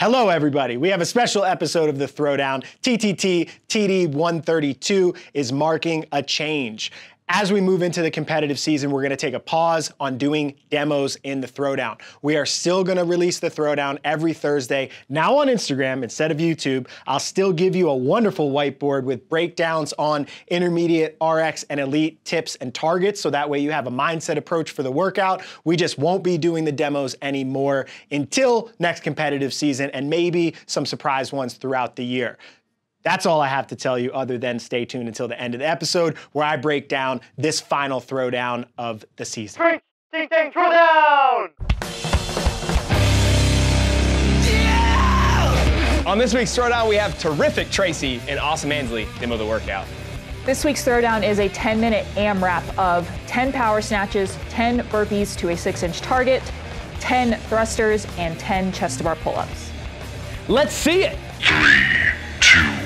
Hello, everybody. We have a special episode of the Throwdown. tttTD132 is marking a change. As we move into the competitive season, we're gonna take a pause on doing demos in the Throwdown. We are still gonna release the Throwdown every Thursday. Now on Instagram instead of YouTube, I'll still give you a wonderful whiteboard with breakdowns on intermediate, RX, and elite tips and targets, so that way you have a mindset approach for the workout. We just won't be doing the demos anymore until next competitive season, and maybe some surprise ones throughout the year. That's all I have to tell you, other than stay tuned until the end of the episode where I break down this final Throwdown of the season. Throwdown! Yeah! On this week's Throwdown, we have terrific Tracy and awesome Ansley demo the workout. This week's Throwdown is a 10-minute AMRAP of 10 power snatches, 10 burpees to a 6-inch target, 10 thrusters, and 10 chest-to-bar pull-ups. Let's see it! 3, 2, 1,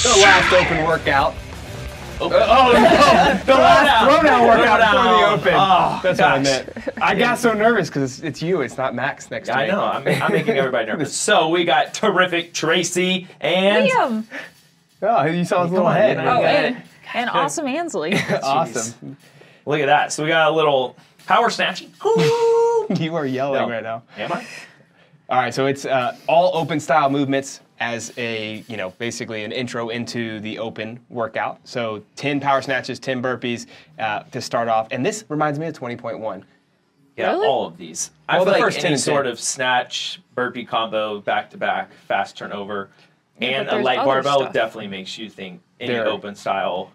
The last open workout. Oh no! The last Throwdown workout before the open. Oh, that's what I gosh. meant. I got so nervous because it's you, it's not Max next to me. I know, I'm making everybody nervous. So we got terrific Tracy and... Liam! Oh, you saw his little on, head. you Oh, know. and awesome Ansley. Awesome. Look at that. So we got a little power snatching. You are yelling No. right now. Am I? All right, so it's all open style movements as a, basically an intro into the open workout. So 10 power snatches, 10 burpees to start off. And this reminds me of 20.1. Yeah, Really? all of these. I Well, feel the like first 10 any and 10. sort of snatch, burpee combo, back-to-back, fast turnover, and but a there's light other barbell stuff. definitely makes you think any There- open style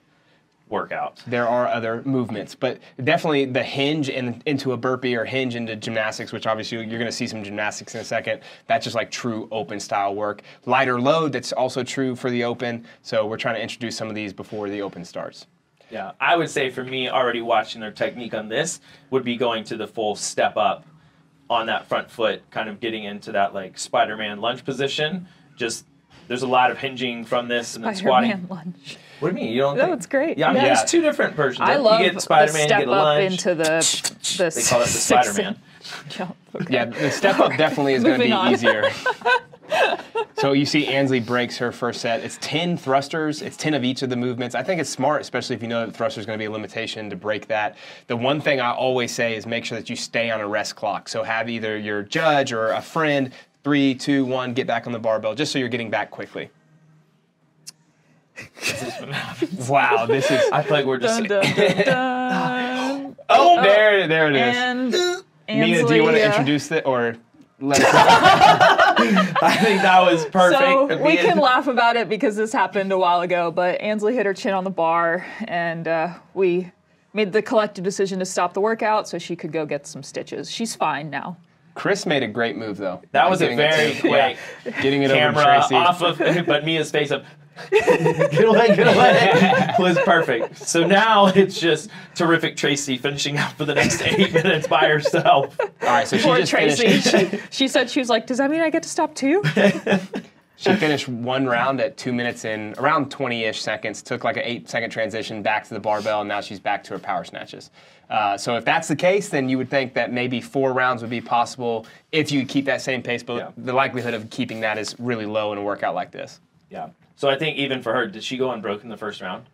workout. There are other movements, but definitely the hinge into a burpee or hinge into gymnastics, which obviously you're going to see some gymnastics in a second. That's just like true open style work. Lighter load, that's also true for the open. So we're trying to introduce some of these before the open starts. Yeah, I would say for me, already watching their technique on this would be going to the full step up on that front foot, kind of getting into that like Spider-Man lunge position. Just, there's a lot of hinging from this and then squatting. Spider-Man lunge. What do you mean? You don't No, think? it's great. Yeah, I mean, Yeah. there's two different versions. I love you get Spider-Man, the you step get a up lunge. into the They call it the Spider-Man. jump. Okay. Yeah, the step up definitely is going to be Moving on. easier. So you see Ansley breaks her first set. It's 10 thrusters. It's 10 of each of the movements. I think it's smart, especially if you know that thruster is going to be a limitation, to break that. The one thing I always say is make sure that you stay on a rest clock. So have either your judge or a friend, 3, 2, 1, get back on the barbell, just so you're getting back quickly. Wow, this is... I feel like we're just... Dun, dun, dun. Oh, there it is. And Mina, do you want to introduce it or let us know? I think that was perfect. So we Being- can laugh about it because this happened a while ago, but Ansley hit her chin on the bar, and we made the collective decision to stop the workout so she could go get some stitches. She's fine now. Chris made a great move, though. That was a Getting it very to- quick getting it over camera Tracy. off of, but Mia's face up. Get away, was perfect. So now it's just terrific Tracy finishing out for the next 8 minutes by herself. All right, so she Poor just Tracy. finished. She said, she was like, does that mean I get to stop too? She finished one round at 2 minutes in around 20-ish seconds. Took like an 8-second transition back to the barbell, and now she's back to her power snatches. So if that's the case, then you would think that maybe 4 rounds would be possible if you keep that same pace. But Yeah. the likelihood of keeping that is really low in a workout like this. Yeah. So I think even for her, did she go unbroken the first round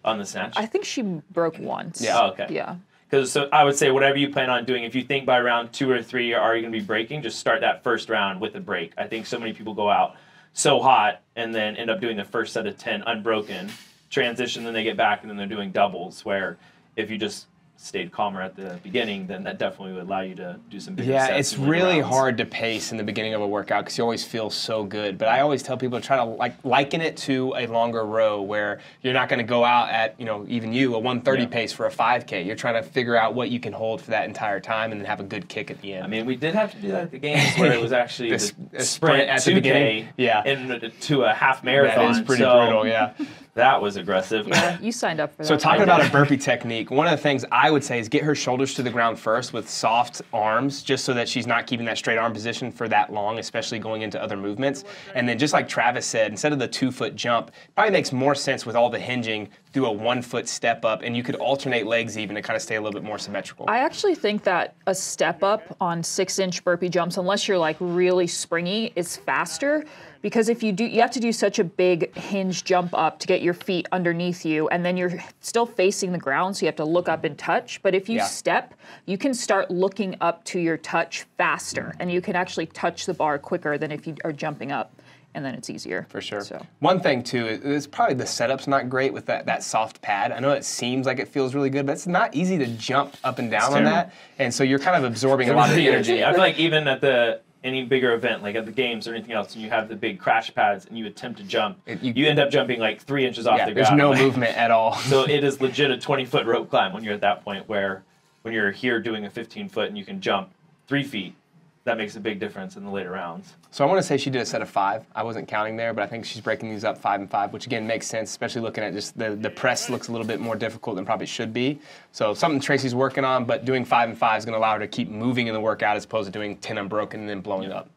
on the snatch? I think she broke once. Yeah. Oh, okay. Yeah. Because so I would say whatever you plan on doing, if you think by round 2 or 3 are you going to be breaking, just start that first round with a break. I think so many people go out so hot and then end up doing the first set of 10 unbroken, transition, then they get back and then they're doing doubles, where if you just stayed calmer at the beginning, then that definitely would allow you to do some bigger Yeah, sets it's and win really rounds. hard to pace in the beginning of a workout because you always feel so good. But I always tell people to try to liken it to a longer row where you're not going to go out at, even you, a 130 pace for a 5K. You're trying to figure out what you can hold for that entire time and then have a good kick at the end. I mean, we did have to do that at the games where it was actually The the sprint sprint at the 2K beginning. Yeah. to a half marathon. That is pretty so brutal, yeah. That was aggressive. Yeah, you signed up for that. So talking I about did. a burpee technique, one of the things I would say is get her shoulders to the ground first with soft arms, just so that she's not keeping that straight arm position for that long, especially going into other movements. And then just like Travis said, instead of the 2-foot jump, it probably makes more sense with all the hinging do a 1 foot step up, and you could alternate legs even to kind of stay a little bit more symmetrical. I actually think that a step up on 6-inch burpee jumps, unless you're like really springy, is faster. Because if you do, you have to do such a big hinge jump up to get your feet underneath you, and then you're still facing the ground, so you have to look up and touch. But if you step, you can start looking up to your touch faster, and you can actually touch the bar quicker than if you are jumping up, and then it's easier. For sure. So. One thing too is probably the setup's not great with that soft pad. I know it seems like it feels really good, but it's not easy to jump up and down on that, and so you're kind of absorbing a lot of the energy. I feel like even at any bigger event, like at the games or anything else, and you have the big crash pads and you attempt to jump, you end up jumping like 3 inches off the ground. There's no movement at all. So it is legit a 20-foot rope climb when you're at that point, where when you're here doing a 15-foot and you can jump 3 feet, that makes a big difference in the later rounds. So I want to say she did a set of 5. I wasn't counting there, but I think she's breaking these up 5 and 5, which again makes sense, especially looking at just the press looks a little bit more difficult than probably should be. So something Tracy's working on, but doing 5 and 5 is going to allow her to keep moving in the workout as opposed to doing 10 unbroken and then blowing up.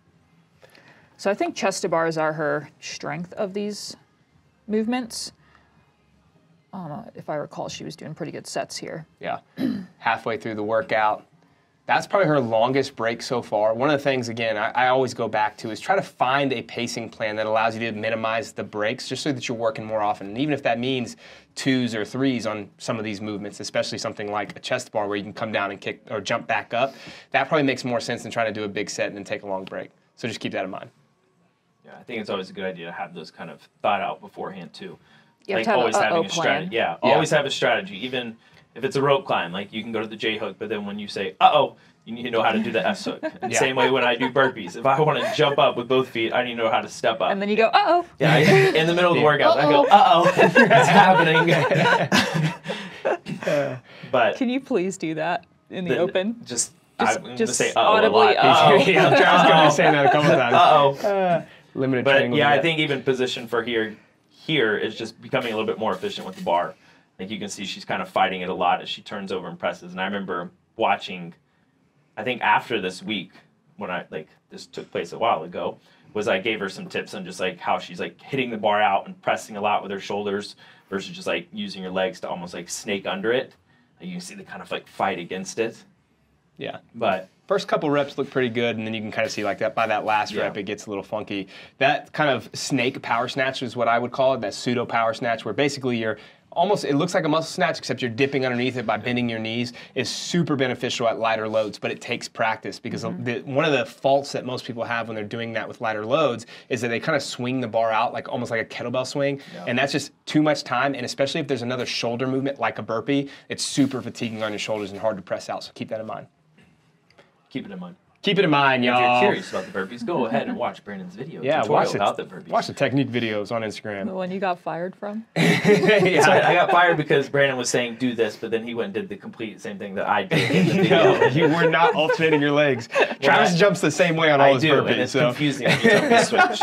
So I think chest to bars are her strength of these movements. I don't know, if I recall, she was doing pretty good sets here. Yeah, halfway through the workout. That's probably her longest break so far. One of the things, again, I always go back to is try to find a pacing plan that allows you to minimize the breaks just so that you're working more often. And even if that means 2s or 3s on some of these movements, especially something like a chest bar where you can come down and kick or jump back up, that probably makes more sense than trying to do a big set and then take a long break. So just keep that in mind. Yeah, I think it's always a good idea to have those kind of thought out beforehand too. You like have to always have having a a strategy. Yeah, always have a strategy. Even if it's a rope climb, like you can go to the J hook, but then when you say, uh-oh, you need to know how to do the S hook. And the same way when I do burpees. If I want to jump up with both feet, I need to know how to step up. And then you go, uh-oh. Yeah, in the middle of the workout, I go, uh-oh, it's happening. But Can you please do that in the open? I'm going to just say uh-oh audibly, a lot. uh-oh. Yeah, Travis going to be saying that a couple times. Uh-oh. Limited But training. yeah, I think even position for here is just becoming a little bit more efficient with the bar. Like you can see she's kind of fighting it a lot as she turns over and presses. And I remember watching, I think after this week, when this took place a while ago, was I gave her some tips on just like how she's like hitting the bar out and pressing a lot with her shoulders versus just like using her legs to almost like snake under it. And you can see the kind of like fight against it. Yeah. But first couple reps look pretty good, and then you can kind of see like that by that last rep, it gets a little funky. That kind of snake power snatch is what I would call it, that pseudo power snatch, where basically you're almost, it looks like a muscle snatch, except you're dipping underneath it by bending your knees, is super beneficial at lighter loads, but it takes practice because one of the faults that most people have when they're doing that with lighter loads is that they kind of swing the bar out like almost like a kettlebell swing, and that's just too much time, and especially if there's another shoulder movement like a burpee, it's super fatiguing on your shoulders and hard to press out, so keep that in mind. keep it in mind. Keep it in mind, y'all. If you're curious about the burpees, go ahead and watch Brandon's video tutorial about the burpees. Watch the technique videos on Instagram. The one you got fired from? Yeah. So I got fired because Brandon was saying do this, but then he went and did the complete same thing that I did in the video. No, you were not alternating your legs. Travis jumps the same way on all his burpees. And it's confusing every time we switch.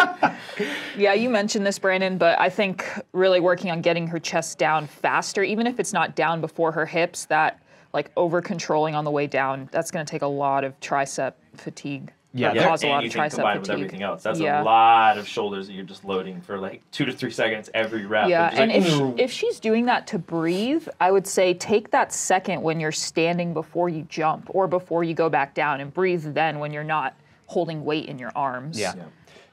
Yeah, you mentioned this, Brandon, but I think really working on getting her chest down faster, even if it's not down before her hips, that like over controlling on the way down, that's going to take a lot of tricep fatigue. Yeah, cause a lot and of you tricep can combine fatigue. with everything else. That's a lot of shoulders that you're just loading for like 2 to 3 seconds every rep. Yeah, and like, if she's doing that to breathe, I would say take that second when you're standing before you jump or before you go back down and breathe then when you're not holding weight in your arms. Yeah.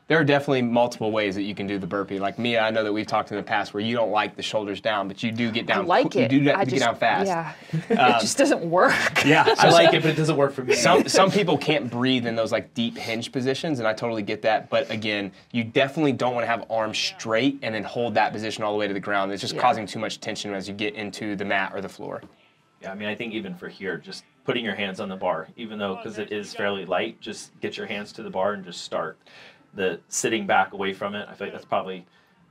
There are definitely multiple ways that you can do the burpee. Like Mia, I know that we've talked in the past where you don't like the shoulders down, but you do get down. I like it. You do get down fast. Yeah, it just doesn't work. Yeah, I like it, but it doesn't work for me. Some people can't breathe in those like deep hinge positions, and I totally get that. But again, you definitely don't want to have arms straight and then hold that position all the way to the ground. It's just causing too much tension as you get into the mat or the floor. Yeah, I mean, I think even for here, just putting your hands on the bar, even though because it is fairly light, just get your hands to the bar and just start. The sitting back away from it, I feel like that's probably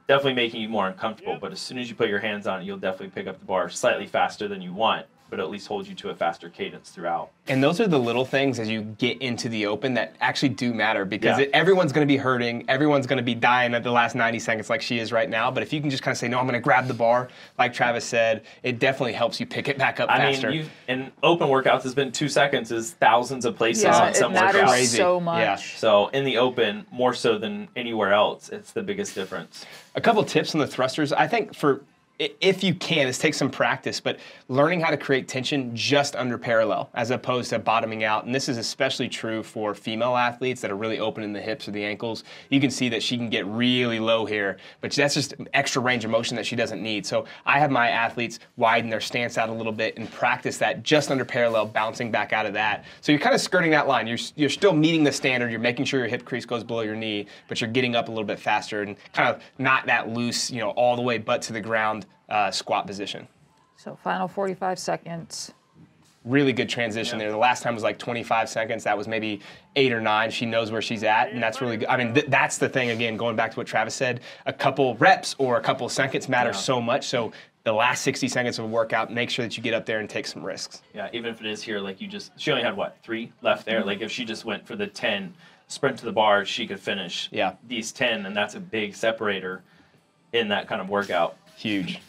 definitely making you more uncomfortable. But as soon as you put your hands on it, you'll definitely pick up the bar slightly faster than you want, but at least hold you to a faster cadence throughout. And those are the little things as you get into the open that actually do matter because everyone's going to be hurting. Everyone's going to be dying at the last 90 seconds like she is right now. But if you can just kind of say, no, I'm going to grab the bar, like Travis said, it definitely helps you pick it back up faster. I mean, in open workouts, it's been 2 seconds is thousands of places on some it matters workouts. so much. Yeah. So in the open, more so than anywhere else, it's the biggest difference. A couple tips on the thrusters. I think for if you can, this takes some practice, but learning how to create tension just under parallel as opposed to bottoming out. And this is especially true for female athletes that are really open in the hips or the ankles. You can see that she can get really low here, but that's just extra range of motion that she doesn't need. So I have my athletes widen their stance out a little bit and practice that just under parallel, bouncing back out of that. So you're kind of skirting that line. You're still meeting the standard. You're making sure your hip crease goes below your knee, but you're getting up a little bit faster and kind of not that loose, all the way butt to the ground squat position. So final 45 seconds. Really good transition there. The last time was like 25 seconds. That was maybe 8 or 9. She knows where she's at, and that's really good. I mean, that's the thing, again, going back to what Travis said, a couple reps or a couple seconds matter so much. So the last 60 seconds of a workout, make sure that you get up there and take some risks. Yeah, even if it is here, like she only had, 3 left there? Like if she just went for the 10, sprint to the bar, she could finish these 10, and that's a big separator in that kind of workout. Huge.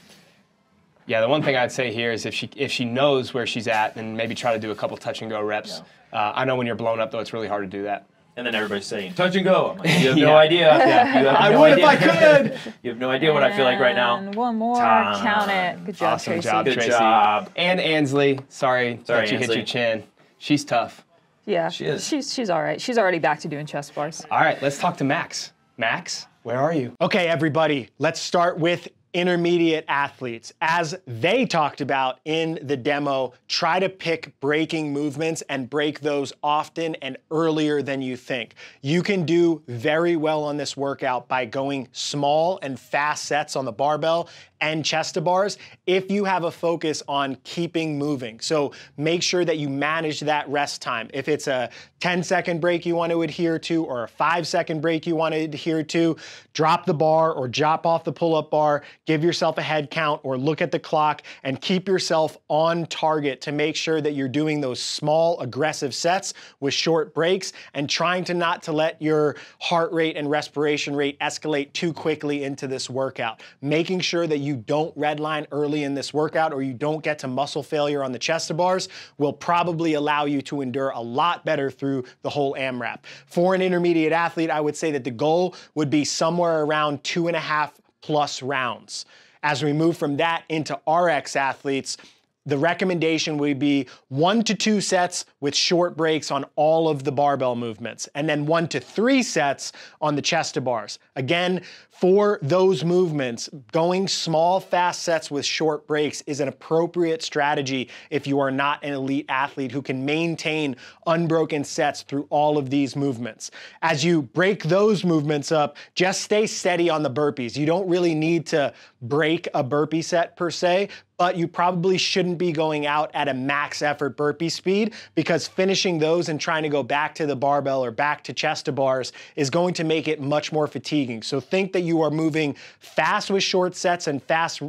Yeah, the one thing I'd say here is if she knows where she's at, then maybe try to do a couple touch and go reps. Yeah. I know when you're blown up, though, it's really hard to do that. And then everybody's saying, touch and go. I'm like, you have no idea. Yeah. You have I no would idea. if I could. You have no idea what I feel like right now. And one more. Count it. Good job, awesome Tracy. job, Good Tracy. job. And Ansley, sorry that you hit Ansley. your chin. She's tough. Yeah, She is. She's all right. She's already back to doing chest bars. All right, let's talk to Max. Max, where are you? Okay, everybody, let's start with intermediate athletes. As they talked about in the demo, try to pick breaking movements and break those often and earlier than you think. You can do very well on this workout by going small and fast sets on the barbell and chest to bars if you have a focus on keeping moving. So make sure that you manage that rest time. If it's a 10-second break you want to adhere to or a 5-second break you want to adhere to, drop the bar or drop off the pull-up bar, give yourself a head count or look at the clock and keep yourself on target to make sure that you're doing those small aggressive sets with short breaks and trying to not to let your heart rate and respiration rate escalate too quickly into this workout. Making sure that you don't redline early in this workout or you don't get to muscle failure on the chest to bars will probably allow you to endure a lot better through the whole AMRAP. For an intermediate athlete, I would say that the goal would be somewhere around 2.5+ rounds. As we move from that into RX athletes, the recommendation would be 1 to 2 sets with short breaks on all of the barbell movements, and then 1 to 3 sets on the chest to bars. Again, for those movements, going small, fast sets with short breaks is an appropriate strategy if you are not an elite athlete who can maintain unbroken sets through all of these movements. As you break those movements up, just stay steady on the burpees. You don't really need to break a burpee set per se, but you probably shouldn't be going out at a max effort burpee speed because finishing those and trying to go back to the barbell or back to chest to bars is going to make it much more fatiguing. So think that you are moving fast with short sets and fast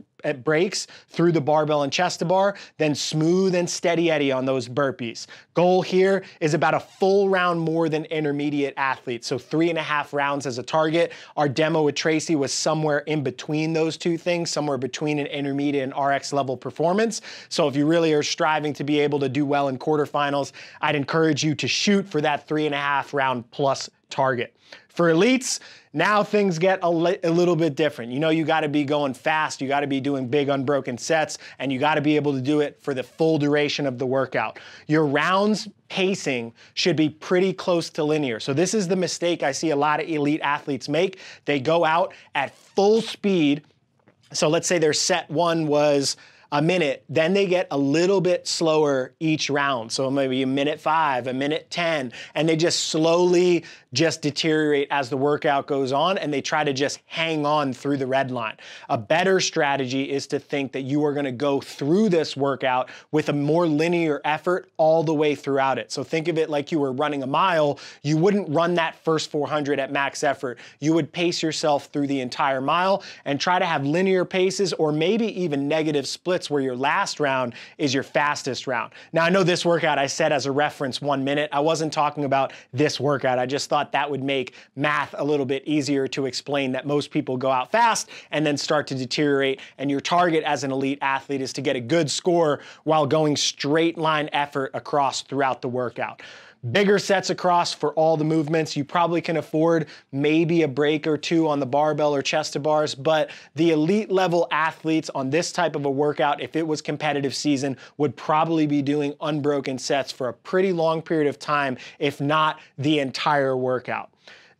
breaks through the barbell and chest to bar, then smooth and steady Eddie on those burpees. Goal here is about a full round more than intermediate athletes, so 3.5 rounds as a target. Our demo with Tracy was somewhere in between those two things, somewhere between an intermediate and RX level performance. So if you really are striving to be able to do well in quarterfinals, I'd encourage you to shoot for that 3.5 round plus target. For elites, now things get a little bit different. You got to be going fast, you got to be doing big unbroken sets, and you got to be able to do it for the full duration of the workout. Your rounds pacing should be pretty close to linear. So this is the mistake I see a lot of elite athletes make. They go out at full speed. So let's say their set 1 was a minute, then they get a little bit slower each round. So maybe a minute 5, a minute 10, and they just slowly just deteriorate as the workout goes on, and they try to just hang on through the red line. A better strategy is to think that you are gonna go through this workout with a more linear effort all the way throughout it. So think of it like you were running a mile. You wouldn't run that first 400 at max effort. You would pace yourself through the entire mile and try to have linear paces or maybe even negative splits where your last round is your fastest round. Now I know this workout I said as a reference 1 minute. I wasn't talking about this workout. I just thought that would make math a little bit easier to explain that most people go out fast and then start to deteriorate, and your target as an elite athlete is to get a good score while going straight line effort across throughout the workout. bigger sets across for all the movements. You probably can afford maybe a break or two on the barbell or chest to bars, but the elite level athletes on this type of a workout, if it was competitive season, would probably be doing unbroken sets for a pretty long period of time, if not the entire workout.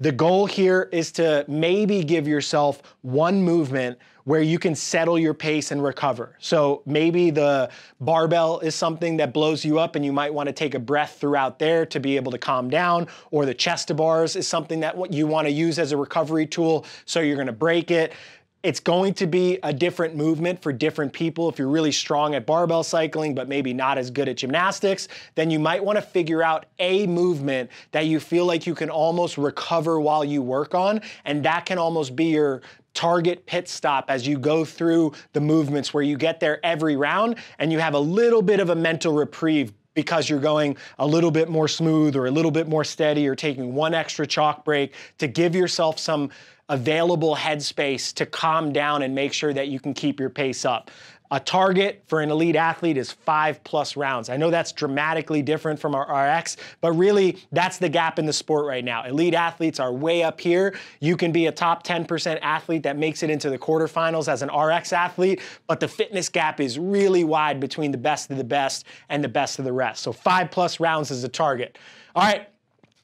The goal here is to maybe give yourself one movement where you can settle your pace and recover. So maybe the barbell is something that blows you up and you might want to take a breath throughout there to be able to calm down, or the chest to bars is something that you want to use as a recovery tool, so you're going to break it. It's going to be a different movement for different people. If you're really strong at barbell cycling, but maybe not as good at gymnastics, then you might want to figure out a movement that you feel like you can almost recover while you work on, and that can almost be your target pit stop as you go through the movements, where you get there every round and you have a little bit of a mental reprieve because you're going a little bit more smooth or a little bit more steady, or taking one extra chalk break to give yourself some available headspace to calm down and make sure that you can keep your pace up. A target for an elite athlete is 5+ rounds. I know that's dramatically different from our RX, but really that's the gap in the sport right now. Elite athletes are way up here. You can be a top 10% athlete that makes it into the quarterfinals as an RX athlete, but the fitness gap is really wide between the best of the best and the best of the rest. So 5+ rounds is a target. All right.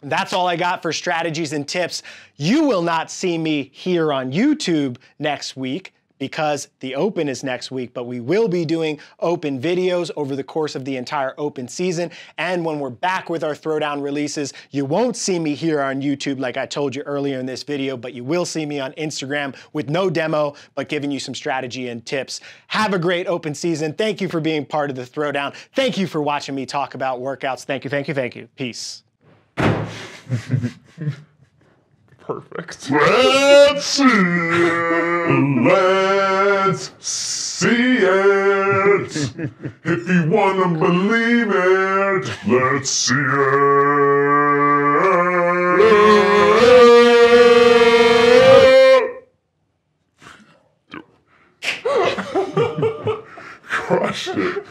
That's all I got for strategies and tips. You will not see me here on YouTube next week because the Open is next week, but we will be doing Open videos over the course of the entire Open season. And when we're back with our Throwdown releases, you won't see me here on YouTube like I told you earlier in this video, but you will see me on Instagram with no demo, but giving you some strategy and tips. Have a great Open season. Thank you for being part of the Throwdown. Thank you for watching me talk about workouts. Thank you, thank you, thank you. Peace. Perfect. Let's see it. Let's see it. If you wanna believe it, let's see it. Crushed it.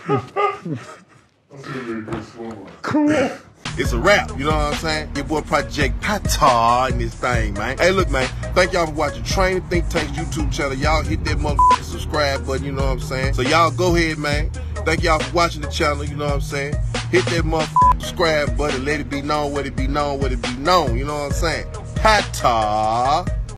Cool. It's a wrap, you know what I'm saying? Your boy Project Tata in this thing, man. Hey, look, man, thank y'all for watching Training Think Tank's YouTube channel. Y'all hit that motherfucking subscribe button, you know what I'm saying? So y'all go ahead, man. Thank y'all for watching the channel, you know what I'm saying? Hit that motherfucking subscribe button, let it be known, what it be known, what it be known, you know what I'm saying? Tata.